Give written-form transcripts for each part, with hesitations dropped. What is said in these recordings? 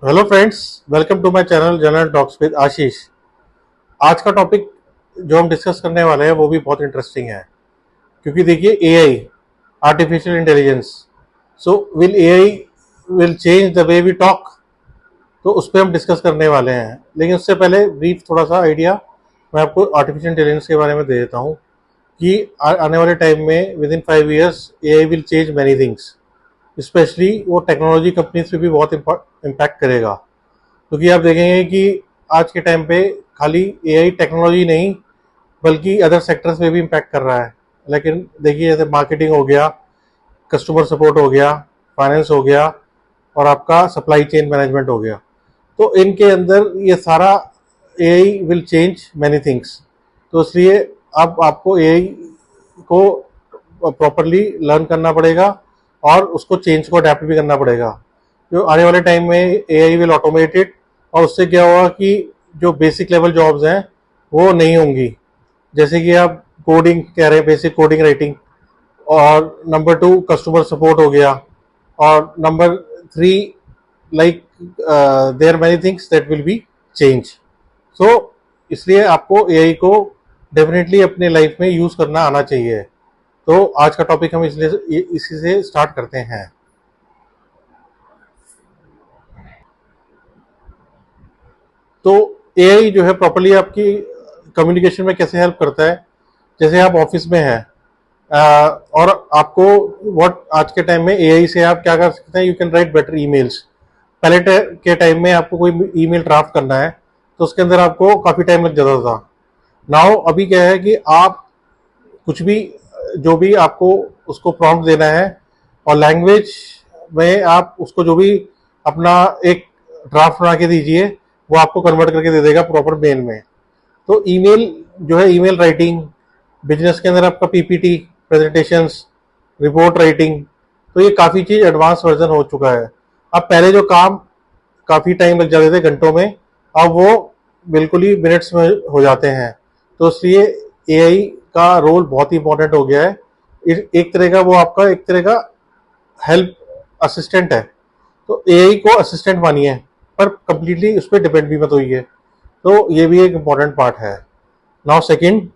Hello friends, welcome to my channel general talks with Ashish. आज का topic जो हम डिस्कस करने वाले हैं वो भी बहुत इंटरेस्टिंग है, क्योंकि देखिए AI, artificial intelligence. So will AI will change the way we talk, तो उस पर हम डिस्कस करने वाले हैं। लेकिन उससे पहले ब्रीफ थोड़ा सा आइडिया मैं आपको आर्टिफिशियल इंटेलिजेंस के बारे में दे देता हूँ कि आने वाले टाइम में with in 5 years AI will change many things. Specially वो टेक्नोलॉजी कंपनीज पे भी बहुत इम्पैक्ट करेगा, क्योंकि आप देखेंगे कि आज के टाइम पे खाली एआई टेक्नोलॉजी नहीं बल्कि अदर सेक्टर्स पे भी इम्पैक्ट कर रहा है। लेकिन देखिए, जैसे मार्केटिंग हो गया, कस्टमर सपोर्ट हो गया, फाइनेंस हो गया और आपका सप्लाई चेन मैनेजमेंट हो गया, तो इनके अंदर ये सारा AI will change many things. तो इसलिए अब आपको एआई को प्रॉपरली लर्न करना पड़ेगा और उसको चेंज को अडेप्ट भी करना पड़ेगा। जो आने वाले टाइम में एआई विल ऑटोमेटेड, और उससे क्या होगा कि जो बेसिक लेवल जॉब्स हैं वो नहीं होंगी। जैसे कि आप कोडिंग कह रहे हैं, बेसिक कोडिंग राइटिंग, और नंबर 2 कस्टमर सपोर्ट हो गया, और number 3 like there many things that will be change. So इसलिए आपको एआई को डेफिनेटली अपने लाइफ में यूज करना आना चाहिए। तो आज का टॉपिक हम इसलिए इसी से स्टार्ट करते हैं। तो एआई जो है प्रॉपरली आपकी कम्युनिकेशन में कैसे हेल्प करता है। जैसे आप ऑफिस में हैं और आपको व्हाट आज के टाइम में एआई से आप क्या कर सकते हैं, you can write better emails. पहले के टाइम में आपको कोई ईमेल ड्राफ्ट करना है तो उसके अंदर आपको काफ़ी टाइम लग जाता था। नाउ अभी क्या है कि आप कुछ भी, जो भी आपको उसको प्रॉम्प्ट देना है और लैंग्वेज में आप उसको जो भी अपना एक ड्राफ्ट बना के दीजिए, वो आपको कन्वर्ट करके दे देगा प्रॉपर मेल में। तो ईमेल जो है, ईमेल राइटिंग, बिजनेस के अंदर आपका पीपीटी, प्रेजेंटेशंस, रिपोर्ट राइटिंग, तो ये काफ़ी चीज़ एडवांस वर्जन हो चुका है। अब पहले जो काम काफ़ी टाइम लग जाते थे घंटों में, अब वो बिल्कुल ही मिनट्स में हो जाते हैं। तो इसलिए एआई का रोल बहुत ही इंपॉर्टेंट हो गया है। एक तरह का वो आपका एक तरह का हेल्प असिस्टेंट है। तो एआई को असिस्टेंट मानिए, पर कंप्लीटली उस पर डिपेंड भी मत होइए। तो ये भी एक इम्पॉर्टेंट पार्ट है। नाउ सेकंड,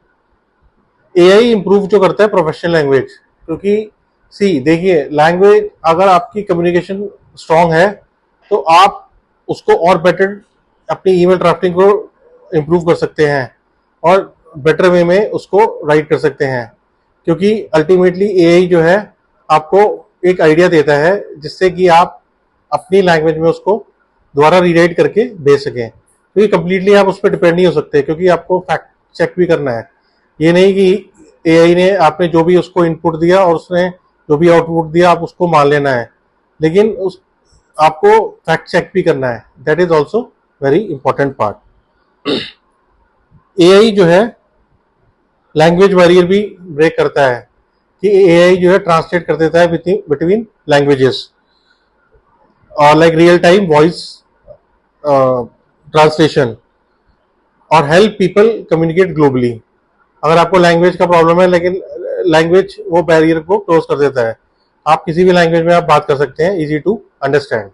एआई इंप्रूव जो करता है प्रोफेशनल लैंग्वेज, क्योंकि सी देखिए, लैंग्वेज अगर आपकी कम्युनिकेशन स्ट्रांग है तो आप उसको और बेटर अपनी ईमेल ड्राफ्टिंग को इम्प्रूव कर सकते हैं और बेटर वे में उसको राइट कर सकते हैं। क्योंकि अल्टीमेटली एआई जो है आपको एक आइडिया देता है जिससे कि आप अपनी लैंग्वेज में उसको दोबारा रीराइट करके भेज सकें। क्योंकि कंप्लीटली आप उस पर डिपेंड नहीं हो सकते, क्योंकि आपको फैक्ट चेक भी करना है। ये नहीं कि एआई ने आपने जो भी उसको इनपुट दिया और उसने जो भी आउटपुट दिया आप उसको मान लेना है, लेकिन उस आपको फैक्ट चेक भी करना है। That is also very important part. AI जो है लैंग्वेज बैरियर भी ब्रेक करता है, कि एआई जो है ट्रांसलेट कर देता है बिटवीन लैंग्वेजेस, और like real time voice translation, और हेल्प पीपल कम्युनिकेट ग्लोबली। अगर आपको लैंग्वेज का प्रॉब्लम है, लेकिन लैंग्वेज वो बैरियर को क्लोज कर देता है, आप किसी भी लैंग्वेज में आप बात कर सकते हैं, easy to understand.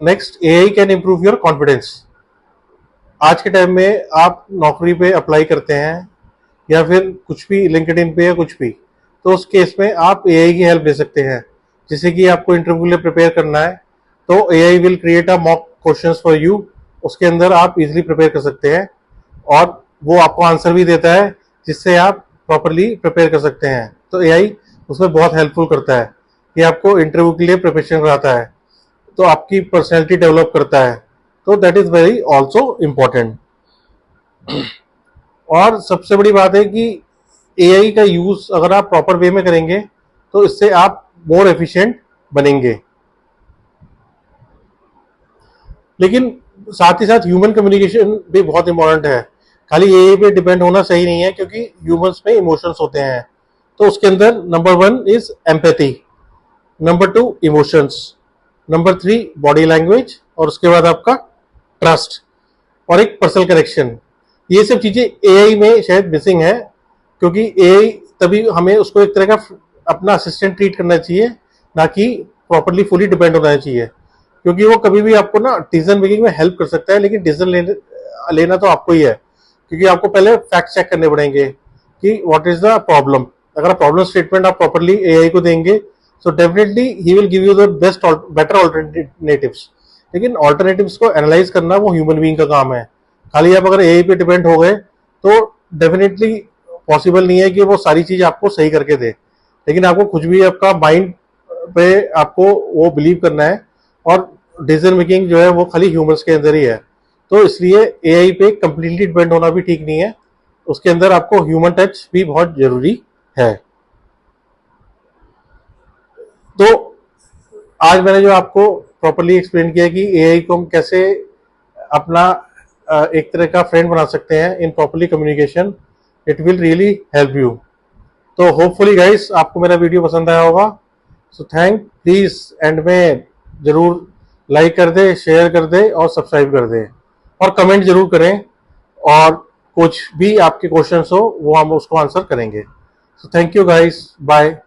Next, AI can improve your confidence. आज के टाइम में आप नौकरी पे अप्लाई करते हैं या फिर कुछ भी लिंक्डइन पे या कुछ भी, तो उस केस में आप एआई की हेल्प ले सकते हैं। जैसे कि आपको इंटरव्यू के लिए प्रिपेयर करना है, तो AI will create a mock questions for you. उसके अंदर आप इजीली प्रिपेयर कर सकते हैं और वो आपको आंसर भी देता है, जिससे आप प्रॉपरली प्रिपेयर कर सकते हैं। तो एआई उसमें बहुत हेल्पफुल करता है कि आपको इंटरव्यू के लिए प्रिपरेशन कराता है, तो आपकी पर्सनैलिटी डेवलप करता है। तो that is very also important. और सबसे बड़ी बात है कि एआई का यूज अगर आप प्रॉपर वे में करेंगे तो इससे आप मोर एफिशिएंट बनेंगे। लेकिन साथ ही साथ ह्यूमन कम्युनिकेशन भी बहुत इंपॉर्टेंट है। खाली एआई पे डिपेंड होना सही नहीं है, क्योंकि ह्यूमंस में इमोशंस होते हैं। तो उसके अंदर number 1 is empathy, number 2 emotions, number 3 body language, और उसके बाद आपका ट्रस्ट और एक पर्सनल कनेक्शन। ये सब चीजें एआई में शायद मिसिंग है, क्योंकि एआई तभी हमें उसको एक तरह का अपना असिस्टेंट ट्रीट करना चाहिए ना कि प्रॉपरली फुली डिपेंड होना चाहिए, क्योंकि वो कभी भी आपको ना डिसीजन मेकिंग में हेल्प कर सकता है, लेकिन डिसीजन लेना तो आपको ही है, क्योंकि आपको पहले फैक्ट चेक करने पड़ेंगे कि व्हाट इज द प्रॉब्लम। अगर प्रॉब्लम स्टेटमेंट आप प्रॉपरली एआई को देंगे so definitely he will give you the best better alternatives. लेकिन ऑल्टरनेटिव्स को एनालाइज करना वो ह्यूमन बीइंग का काम है। खाली आप अगर एआई पे डिपेंड हो गए तो डेफिनेटली पॉसिबल नहीं है कि वो सारी चीज आपको सही करके दे। लेकिन आपको कुछ भी आपका माइंड पे आपको वो बिलीव करना है, और डिसीजन मेकिंग जो है वो खाली ह्यूमंस के अंदर ही है। तो इसलिए एआई पे कंप्लीटली डिपेंड होना भी ठीक नहीं है, उसके अंदर आपको ह्यूमन टच भी बहुत जरूरी है। तो आज मैंने जो आपको प्रॉपरली एक्सप्लेन किया कि एआई को हम कैसे अपना एक तरह का फ्रेंड बना सकते हैं इन properly communication, it will really help you. तो होपफुली गाइस आपको मेरा वीडियो पसंद आया होगा। सो थैंक प्लीज एंड में जरूर लाइक कर दे, शेयर कर दे और सब्सक्राइब कर दे, और कमेंट जरूर करें, और कुछ भी आपके क्वेश्चंस हो वो हम उसको आंसर करेंगे। So thank you guys, bye.